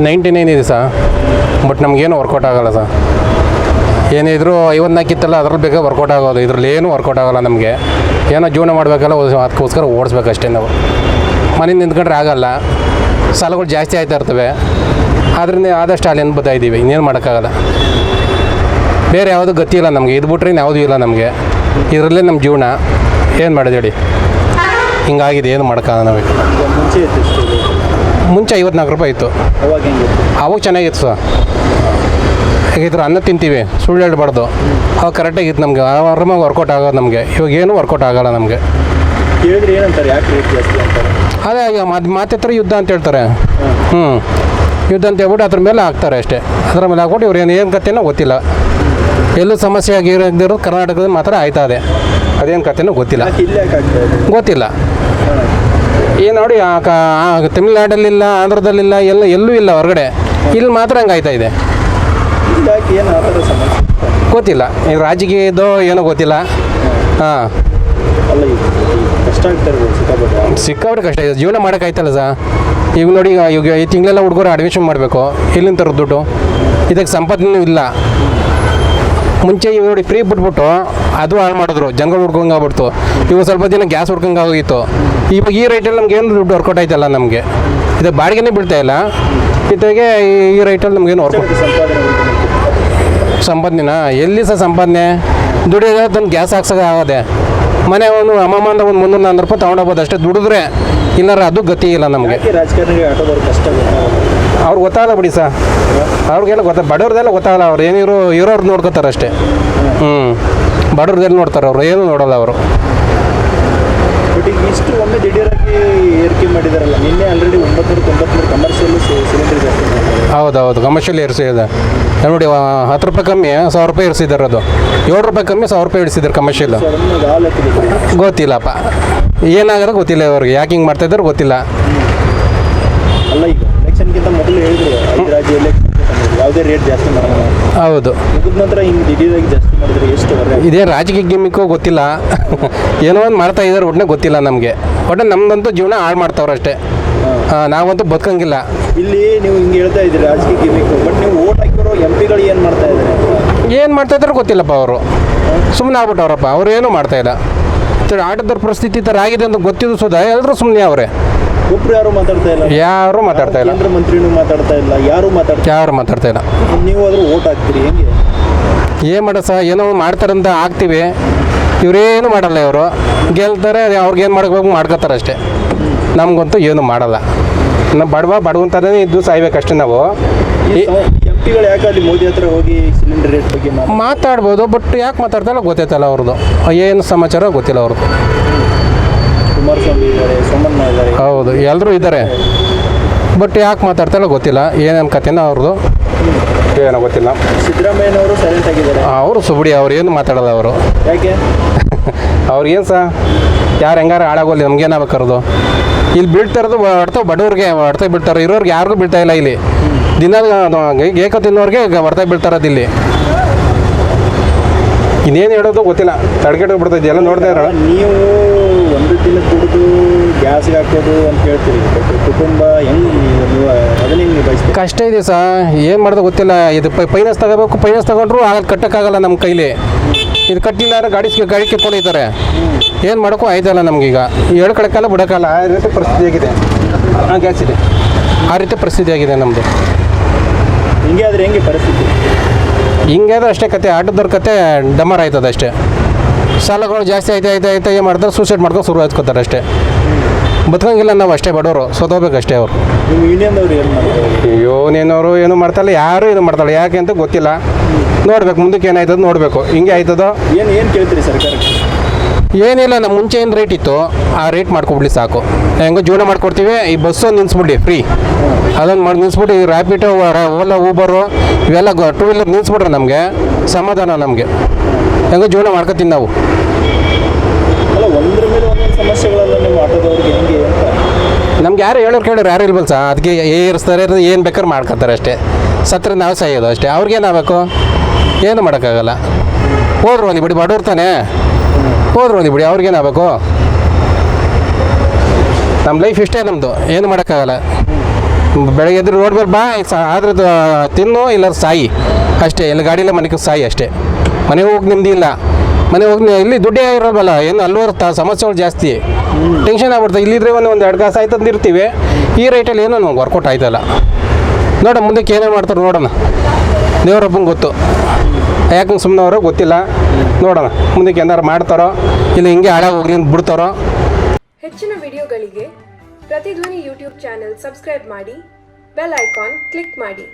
99 ಇದೆ sir. But ನಮಗೇನು workout ಆಗೋಲ್ಲ ಸರ್. ಏನಿದ್ರು 54 ಇತ್ತಲ್ಲ ಅದ್ರಲ್ಲಿ ಬೇಗ ವರ್ಕೌಟ್ ಆಗೋದು. ಇದರಲ್ಲಿ ಏನೂ ವರ್ಕೌಟ್ ಆಗೋಲ್ಲ ನಮಗೆ. ಏನೋ ಜೀವನ ಮಾಡಬೇಕಲ್ಲ, ಅದಕ್ಕೋಸ್ಕರ ಓಡಿಸ್ಬೇಕಷ್ಟೇ ನಾವು. ಮನೆಯಿಂದ ನಿಂತ್ಕೊಂಡ್ರೆ ಆಗೋಲ್ಲ, ಸಾಲಗಳು ಜಾಸ್ತಿ ಆಯ್ತಾ ಇರ್ತವೆ. ಆದ್ದರಿಂದ ಆದಷ್ಟು ಅಲ್ಲಿ ಅನ್ಬೋತಾ ಇದ್ದೀವಿ, ಇನ್ನೇನು ಮಾಡೋಕ್ಕಾಗಲ್ಲ. ಬೇರೆ ಯಾವುದೂ ಗತಿ ಇಲ್ಲ ನಮಗೆ. ಇದು ಬಿಟ್ರೆ ಯಾವುದೂ ಇಲ್ಲ ನಮಗೆ. ಇದರಲ್ಲೇ ನಮ್ಮ ಜೀವನ. ಏನು ಮಾಡೋದು ಹೇಳಿ, ಹಿಂಗಾಗಿದೆ, ಏನು ಮಾಡೋಕ್ಕಾಗಲ್ಲ ನಮಗೆ. ಮುಂಚೆ 54 ರೂಪಾಯಿ ಇತ್ತು. ಅವಾಗ ಚೆನ್ನಾಗಿತ್ತು ಸರ್. ಹೇಗಿದ್ರು ಅನ್ನ ತಿಂತೀವಿ, ಸುಳ್ಳು ಹೇಳ್ಬಾರ್ದು. ಅವಾಗ ಕರೆಕ್ಟಾಗಿತ್ತು ನಮಗೆ, ಆರಾಮಾಗಿ ವರ್ಕೌಟ್ ಆಗೋದು ನಮಗೆ. ಇವಾಗ ಏನೂ ವರ್ಕೌಟ್ ಆಗೋಲ್ಲ ನಮಗೆ. ಹೇಳಿದ್ರೆ ಏನಂತಾರೆ, ಯಾಕೆ ರೇಟ್ ಜಾಸ್ತಿ ಅಂತಾರೆ? ಅದೇ ಮಾತೆತ್ರ ಯುದ್ಧ ಅಂತ ಹೇಳ್ತಾರೆ. ಯುದ್ಧ ಅಂತ ಹೇಳ್ಬಿಟ್ಟು ಅದ್ರ ಮೇಲೆ ಹಾಕ್ತಾರೆ ಅಷ್ಟೇ. ಅದರ ಮೇಲೆ ಹಾಕ್ಬಿಟ್ಟು ಇವ್ರು ಏನು ಕಥೆನೋ ಗೊತ್ತಿಲ್ಲ. ಎಲ್ಲೂ ಸಮಸ್ಯೆ ಆಗಿರೋದು ಕರ್ನಾಟಕದ ಮಾತ್ರ ಆಯ್ತಾ ಇದೆ. ಅದೇನು ಕಥೆನೋ ಗೊತ್ತಿಲ್ಲ. ಗೊತ್ತಿಲ್ಲ. ಏನು ನೋಡಿ, ತಮಿಳ್ನಾಡಲ್ಲಿಲ್ಲ, ಆಂಧ್ರದಲ್ಲಿಲ್ಲ, ಎಲ್ಲೂ ಇಲ್ಲ ಹೊರಗಡೆ. ಇಲ್ಲಿ ಮಾತ್ರ ಹಂಗೆ ಆಯ್ತಾ ಇದೆ. ಗೊತ್ತಿಲ್ಲ. ಈ ರಾಜಕೀಯದೋ ಏನೋ ಗೊತ್ತಿಲ್ಲ. ಹಾಂ, ಸಿಕ್ಕಾಬಿಟ್ಟು ಕಷ್ಟ ಇದೆ. ಜೀವನ ಮಾಡೋಕ್ಕಾಯ್ತಲ್ಲ ಸರ್. ಈಗ ನೋಡಿ, ಈಗ ಈ ತಿಂಗಳೆಲ್ಲ ಹುಡುಗರು ಅಡ್ಮಿಷನ್ ಮಾಡಬೇಕು. ಎಲ್ಲಿಂದ ತರೋದು ದುಡ್ಡು? ಇದಕ್ಕೆ ಸಂಪಾದನೆ ಇಲ್ಲ. ಮುಂಚೆ ಇವಾಗ ನೋಡಿ ಫ್ರೀ ಬಿಟ್ಬಿಟ್ಟು ಅದು ಹಾಳು ಮಾಡಿದ್ರು, ಜನಗಳು ಹುಡ್ಕೊಂಗೆ ಆಗ್ಬಿಡ್ತು. ಇವಾಗ ಸ್ವಲ್ಪ ದಿನ ಗ್ಯಾಸ್ ಹುಡ್ಕೊಂಗೆ ಆಗೋಗಿತ್ತು. ಇವಾಗ ಈ ರೈಟಲ್ಲಿ ನಮ್ಗೆ ಏನು ದುಡ್ಡು ವರ್ಕೌಟ್ ಆಯ್ತಲ್ಲ ನಮಗೆ. ಇದು ಬಾಡಿಗೆನೇ ಬೀಳ್ತಾ ಇಲ್ಲ. ಇದಾಗೆ ಈ ರೈಟಲ್ಲಿ ನಮಗೇನು ವರ್ಕೌಟ್ ಸಂಪಾದನೆನಾ? ಎಲ್ಲಿ ಸಹ ಸಂಪಾದನೆ? ದುಡಿಯೋದು ತಂದು ಗ್ಯಾಸ್ ಹಾಕ್ಸೋಕೆ ಆಗೋದೆ. ಮನೆ ಒಂದು ಅಮ್ಮಮ್ಮಂದ ಒಂದು 300-400 ರೂಪಾಯಿ ತೊಗೊಂಡೋಗ್ಬೋದು ಅಷ್ಟೇ ದುಡಿದ್ರೆ. ಇಲ್ಲಾರ ಅದು ಗತಿ ಇಲ್ಲ ನಮಗೆ. ಅವ್ರು ಗೊತ್ತಾಗಲ್ಲ ಬಿಡಿ ಸರ್. ಅವ್ರಿಗೆಲ್ಲ ಬಡವ್ರದೆಲ್ಲ ಗೊತ್ತಾಗಲ್ಲ. ಅವ್ರು ಇರೋರು ನೋಡ್ಕೋತಾರೆ ಅಷ್ಟೇ. ಬಡವ್ರದೆಲ್ಲ ನೋಡ್ತಾರೆ, ಅವ್ರು ಏನೂ ನೋಡೋಲ್ಲ ಅವರು. ಬಟ್ ಈಗ ಇಷ್ಟು ಒಮ್ಮೆ ದಿಢೀರಾಗಿ ಏರಿಕೆ ಮಾಡಿದಾರಲ್ಲ. ನಿನ್ನೆ ಆಲ್ರೆಡಿ 993 ಕಮರ್ಷಿಯಲ್ ಸಿಲಿಂಡರ್ ಜಾಸ್ತಿ ಮಾಡಿದ್ದಾರೆ. ಹೌದು, ಕಮರ್ಷಿಯಲ್ ಏರಿಸಿದೆ ನೋಡಿ. 10 ರೂಪಾಯಿ ಕಮ್ಮಿ 1000 ರೂಪಾಯಿ ಇರಿಸಿದ್ದಾರೆ. ಅದು 7 ರೂಪಾಯಿ ಕಮ್ಮಿ 1000 ರೂಪಾಯಿ ಇಳಿಸಿದ್ದಾರೆ ಕಮರ್ಷಿಯಲ್. ಗೊತ್ತಿಲ್ಲಪ್ಪ, ಏನಾಗೋದು ಗೊತ್ತಿಲ್ಲ ಅವ್ರಿಗೆ. ಯಾಕೆ ಹಿಂಗೆ ಮಾಡ್ತಾಯಿದ್ದಾರೆ ಗೊತ್ತಿಲ್ಲ. ಅಲ್ಲ, ಈಗ ಎಲೆಕ್ಷನ್ಗಿಂತ ಮೊದಲು ಹೇಳಿದ್ರು 5 ರಾಜ್ಯ ಎಲೆಕ್ಷನ್ ಯಾವುದೇ ರೇಟ್ ಜಾಸ್ತಿ ಮಾಡೋಣ. ಹೌದು, ಮುಗಿದ ನಂತರ ಹಿಂಗೆ ದಿಢೀರಾಗಿ ಜಾಸ್ತಿ ಮಾಡಿದ್ರೆ ಎಷ್ಟು ಇದೇ ರಾಜಕೀಯ ಗಿಮ್ಮಿಕ್ಕೋ ಗೊತ್ತಿಲ್ಲ. ಏನೋ ಒಂದು ಮಾಡ್ತಾ ಇದ್ದಾರೆ, ಒಟ್ಟನೆ ಗೊತ್ತಿಲ್ಲ ನಮಗೆ. ಒಟ್ಟೆ ನಮ್ದಂತೂ ಜೀವನ ಹಾಳು ಮಾಡ್ತಾವ್ರು ಅಷ್ಟೇ. ನಾವಂತೂ ಬದುಕಂಗಿಲ್ಲ. ಇಲ್ಲಿ ನೀವು ಹಿಂಗೆ ಹೇಳ್ತಾ ಇದ್ದೀರಿ ರಾಜಕೀಯ ಗಿಮ್ಮಿಕ್ಕು. ಬಟ್ ನೀವು ಓಟ್ ಹಾಕಿರೋ MP ಗಳು ಏನು ಮಾಡ್ತಾ ಇದ್ದಾರೆ? ಏನು ಮಾಡ್ತಾ ಇದ್ದಾರೆ ಗೊತ್ತಿಲ್ಲಪ್ಪ. ಅವರು ಸುಮ್ಮನೆ ಆಗ್ಬಿಟ್ಟವ್ರಪ್ಪ. ಅವ್ರು ಏನೂ ಮಾಡ್ತಾಯಿಲ್ಲ. ಆಟದ ಪರಿಸ್ಥಿತಿ ಈ ಥರ ಆಗಿದೆ ಅಂತ ಗೊತ್ತಿದ್ದು ಸುಧಾ ಎಲ್ಲರೂ ಸುಮ್ಮನೆ ಅವರೇ. ಒಬ್ರು ಯಾರು ಮಾತಾಡ್ತಾ ಇಲ್ಲ. ಯಾರು ಮಾತಾಡ್ತಾ ಇಲ್ಲ. ಕೇಂದ್ರ ಮಂತ್ರಿನೂ ಮಾತಾಡ್ತಾ ಇಲ್ಲ. ಯಾರು ಮಾತಾಡ್ತಾ ಇಲ್ಲ. ನೀವು ಆದರೂ ಓಟ್ ಹಾಕ್ತೀರಿ ಹೆಂಗೆ? ಏನು ಮಾಡೋದು ಸರ್, ಏನೋ ಮಾಡ್ತಾರಂತ ಹಾಕ್ತೀವಿ. ಇವರೇನು ಮಾಡಲ್ಲ. ಇವರು ಗೆಲ್ತಾರೆ, ಅವ್ರಿಗೇನು ಮಾಡ್ಬೇಕು ಮಾಡ್ಕೋತಾರೆ ಅಷ್ಟೇ. ನಮಗಂತೂ ಏನು ಮಾಡಲ್ಲ. ನಾವು ಬಡವಂತಾನೇ ಇದ್ದು ಸಾಯ್ಬೇಕಷ್ಟೇ ನಾವು. MP ಗಳು ಯಾಕೆ ಅಲ್ಲಿ ಮೋದಿ ಹತ್ರ ಹೋಗಿ ಸಿಲಿಂಡರ್ ರೇಟ್ ಬಗ್ಗೆ ಮಾತಾಡ್ಬೋದು, ಬಟ್ ಯಾಕೆ ಮಾತಾಡ್ತಾಯಿಲ್ಲ ಗೊತ್ತೈತಲ್ಲ ಅವ್ರದ್ದು. ಏನು ಸಮಾಚಾರ ಗೊತ್ತಿಲ್ಲ ಅವ್ರದ್ದು. ಕುಮಾರಸ್ವಾಮಿ ಇದ್ದಾರೆ, ಸೋಮಣ್ಣ ಇದ್ದಾರೆ. ಹೌದು, ಎಲ್ಲರೂ ಇದ್ದಾರೆ. ಬಟ್ ಯಾಕೆ ಮಾತಾಡ್ತಾಯಿಲ್ಲ ಗೊತ್ತಿಲ್ಲ. ಏನೇನು ಕಥೆನೋ ಅವ್ರದ್ದು ಏನೋ ಗೊತ್ತಿಲ್ಲ. ಸಿದ್ದರಾಮಯ್ಯನವರು ಸೈಲೆಂಟ್ ಆಗಿದ್ದಾರೆ. ಅವರು ಸುಬಡಿ, ಅವ್ರು ಏನು ಮಾತಾಡೋಲ್ಲ ಅವರು. ಯಾಕೆ? ಅವ್ರಿಗೇನು ಸಹ ಯಾರು ಹೆಂಗಾರು ಹಾಳಾಗೋಲ್ಲ, ನಮ್ಗೇನಾಗಬೇಕಾರದು. ಇಲ್ಲಿ ಬೀಳ್ತಾ ಇರೋದು ಹೊಡ್ತಾ ಬಡವ್ರಿಗೆ ಹೊಡ್ತಾ ಬೀಳ್ತಾರೆ. ಇರೋರಿಗೆ ಯಾರಿಗೂ ಬೀಳ್ತಾ ಇಲ್ಲ. ಇಲ್ಲಿ ದಿನ ಏಕ ತಿನ್ನೋರಿಗೆ ಹೊಡ್ತಾ ಬೀಳ್ತಾರದು. ಇಲ್ಲಿ ಇನ್ನೇನು ಹೇಳೋದು ಗೊತ್ತಿಲ್ಲ. ತಡ್ಗೆಟ್ಟು ಬಿಡ್ತೈತಿ ಎಲ್ಲ ನೋಡ್ತಾ ಇರೋ. ನೀವು ಒಂದು ದಿನ ಕುಡಿದು ಗ್ಯಾಸ್ಗೆ ಹಾಕೋದು ಅಂತ ಹೇಳ್ತೀರಿ. ಕುಟುಂಬ ಹೆಂಗೆ ನೀವು ಅದನ್ನೇ ನಿಭಾಯಿಸ್ತೀರಿ? ಕಷ್ಟ ಇದೆ ಸರ್. ಏನು ಮಾಡೋದು ಗೊತ್ತಿಲ್ಲ. ಇದು ಫೈನಾನ್ಸ್ ತಗೋಬೇಕು. ಫೈನಾನ್ಸ್ ತಗೊಂಡ್ರು ಕಟ್ಟೋಕ್ಕಾಗಲ್ಲ ನಮ್ಮ ಕೈಲಿ. ಇದು ಕಟ್ಟಿಲ್ಲ ಗಾಡಿ ಕಿತ್ಕೊಂಡಿದ್ದಾರೆ. ಏನು ಮಾಡೋಕ್ಕೂ ಆಯ್ತಲ್ಲ ನಮಗೀಗ. ಹೇಳ್ಕೊಳಕ್ಕಲ್ಲ ಬಿಡೋಕ್ಕಲ್ಲ. ಆ ರೀತಿ ಪರಿಸ್ಥಿತಿ ಆಗಿದೆ. ಗ್ಯಾಸ್ ಇದೆ, ಆ ರೀತಿ ಪರಿಸ್ಥಿತಿ ಆಗಿದೆ ನಮ್ಮದು. ಹಿಂಗೆ ಆದರೆ ಹೆಂಗೆ ಪರಿಸ್ಥಿತಿ? ಹಿಂಗೆ ಆದರೆ ಅಷ್ಟೇ ಕತೆ. ಆಟೋದವ್ರ ಕತೆ ಡಮರ್ ಆಯ್ತದೆ ಅಷ್ಟೇ. ಸಾಲಗಳು ಜಾಸ್ತಿ ಆಯ್ತಾ ಏನು ಮಾಡ್ತಾರೆ, ಸೂಸೈಡ್ ಮಾಡ್ಕೊಂಡು ಶುರು ಹಚ್ಕೋತಾರೆ ಅಷ್ಟೇ. ಬದುಕಂಗಿಲ್ಲ ನಾವು ಅಷ್ಟೇ. ಬಡವರು ಸೋತೋಗ್ಬೇಕಷ್ಟೇ ಅವರು. ನಿಮ್ಮ ಯೂನಿಯನ್ದವ್ರು ಏನು ಮಾಡ್ತಾರೆ? ಯೂನಿಯನ್ನವರು ಏನು ಮಾಡ್ತಾಯಿಲ್ಲ. ಯಾರು ಇದು ಮಾಡ್ತಾಳೆ ಯಾಕೆ ಅಂತ ಗೊತ್ತಿಲ್ಲ. ನೋಡ್ಬೇಕು ಮುಂದಕ್ಕೆ ಏನಾಯ್ತದ ನೋಡಬೇಕು. ಹಿಂಗೆ ಆಯ್ತದೋ ಏನು ಕೇಳ್ತೀರಿ ಸರ್ಕಾರಕ್ಕೆ? ಏನಿಲ್ಲ, ನಮ್ಮ ಮುಂಚೆ ಏನು ರೇಟ್ ಇತ್ತು ಆ ರೇಟ್ ಮಾಡ್ಕೊಬಿಡ್ಲಿ ಸಾಕು. ಹೆಂಗೋ ಜೀವನ ಮಾಡ್ಕೊಡ್ತೀವಿ. ಈ ಬಸ್ಸೊಂದು ನಿಲ್ಲಿಸ್ಬಿಡಿ ಫ್ರೀ, ಅದೊಂದು ಮಾಡಿ ನಿಲ್ಲಿಸ್ಬಿಟ್ಟು ಈ ರ್ಯಾಪಿಡೋ, ಓಲಾ, ಊಬರು ಇವೆಲ್ಲ 2 ವೀಲರ್ ನಿಲ್ಲಿಸ್ಬಿಟ್ರೆ ನಮಗೆ ಸಮಾಧಾನ. ನಮಗೆ ಹೆಂಗೋ ಜೀವನ ಮಾಡ್ಕೊತೀನಿ ನಾವು. ಅಲ್ಲ, ಒಂದ್ರ ಮೇಲೆ ಒಂದೊಂದು ಸಮಸ್ಯೆಗಳೆಲ್ಲ ನೀವು ಆಟೋದವ್ರಿಗೆ ಹೆಂಗೆ ಅಂತ ನಮ್ಗೆ ಯಾರು ಹೇಳೋರು ಕೇಳೋರು ಯಾರು ಇಲ್ವಲ್ಲ ಸರ್. ಅದಕ್ಕೆ ಏರಿಸ್ತಾರೆ, ಏನು ಬೇಕಾದ್ರೆ ಮಾಡ್ಕೊತಾರೆ ಅಷ್ಟೇ. ಸತ್ರ ನಾವು ಸಾಯೋದು ಅಷ್ಟೇ. ಅವ್ರಿಗೇನಾಗಬೇಕು? ಏನು ಮಾಡೋಕ್ಕಾಗಲ್ಲ. ಹೋದ್ರು ಅಲ್ಲಿ ಬಿಡಿ, ಬಡವ್ರು ತಾನೆ. ಹೋದ್ರು ಅಲ್ಲಿ ಬಿಡಿ, ಅವ್ರಿಗೇನಾಗಬೇಕು? ನಮ್ಮ ಲೈಫ್ ಇಷ್ಟೇ ನಮ್ಮದು, ಏನು ಮಾಡೋಕ್ಕಾಗಲ್ಲ. ಬೆಳಗ್ಗೆ ಎದ್ದು ರೋಡ್ ಮೇಲೆ ಬಾ ಆದ್ರೆ ತಿನ್ನು ಇಲ್ಲ ಸಾಯಿ ಅಷ್ಟೇ. ಎಲ್ಲ ಗಾಡಿಯಲ್ಲೇ ಮನೆಗೆ ಸಾಯಿ ಅಷ್ಟೇ. ಮನೆಗೆ ಹೋಗಿ ನಿಮ್ದು ಇಲ್ಲ. ಮನೆಗೆ ಹೋಗಿ ಇಲ್ಲಿ ದುಡ್ಡೇ ಇರೋಲ್ಲ, ಏನು ಅಲ್ಲೂರು ಸಮಸ್ಯೆಗಳು ಜಾಸ್ತಿ, ಟೆನ್ಷನ್ ಆಗ್ಬಿಡ್ತದೆ. ಇಲ್ಲಿದ್ರೆ ಒಂದು 2 ಕಾಸು ಆಯ್ತಂದು ಇರ್ತೀವಿ, ಈ ರೇಟಲ್ಲಿ ಏನೋ ನಮ್ಗೆ ವರ್ಕೌಟ್ ಆಯ್ತಲ್ಲ. ನೋಡೋಣ ಮುಂದಕ್ಕೆ ಏನೇನು ಮಾಡ್ತಾರೆ ನೋಡೋಣ, ದೇವರೊಬ್ಬಂಗೆ ಗೊತ್ತು. ಯಾಕೆ ಸುಮ್ಮನೆ ಅವರೋ ಗೊತ್ತಿಲ್ಲ. ನೋಡೋಣ ಮುಂದಕ್ಕೆ ಏನಾರು ಮಾಡ್ತಾರೋ ಇಲ್ಲ ಹಿಂಗೆ ಹಾಳಾಗಿ ಹೋಗ್ಲಿ ಅಂತ ಬಿಡ್ತಾರೋ. ಹೆಚ್ಚಿನ ವಿಡಿಯೋಗಳಿಗೆ ಪ್ರತಿಧ್ವನಿ ಯೂಟ್ಯೂಬ್ ಚಾನೆಲ್ ಸಬ್ಸ್ಕ್ರೈಬ್ ಮಾಡಿ, ಬೆಲ್ ಐಕಾನ್ ಕ್ಲಿಕ್ ಮಾಡಿ.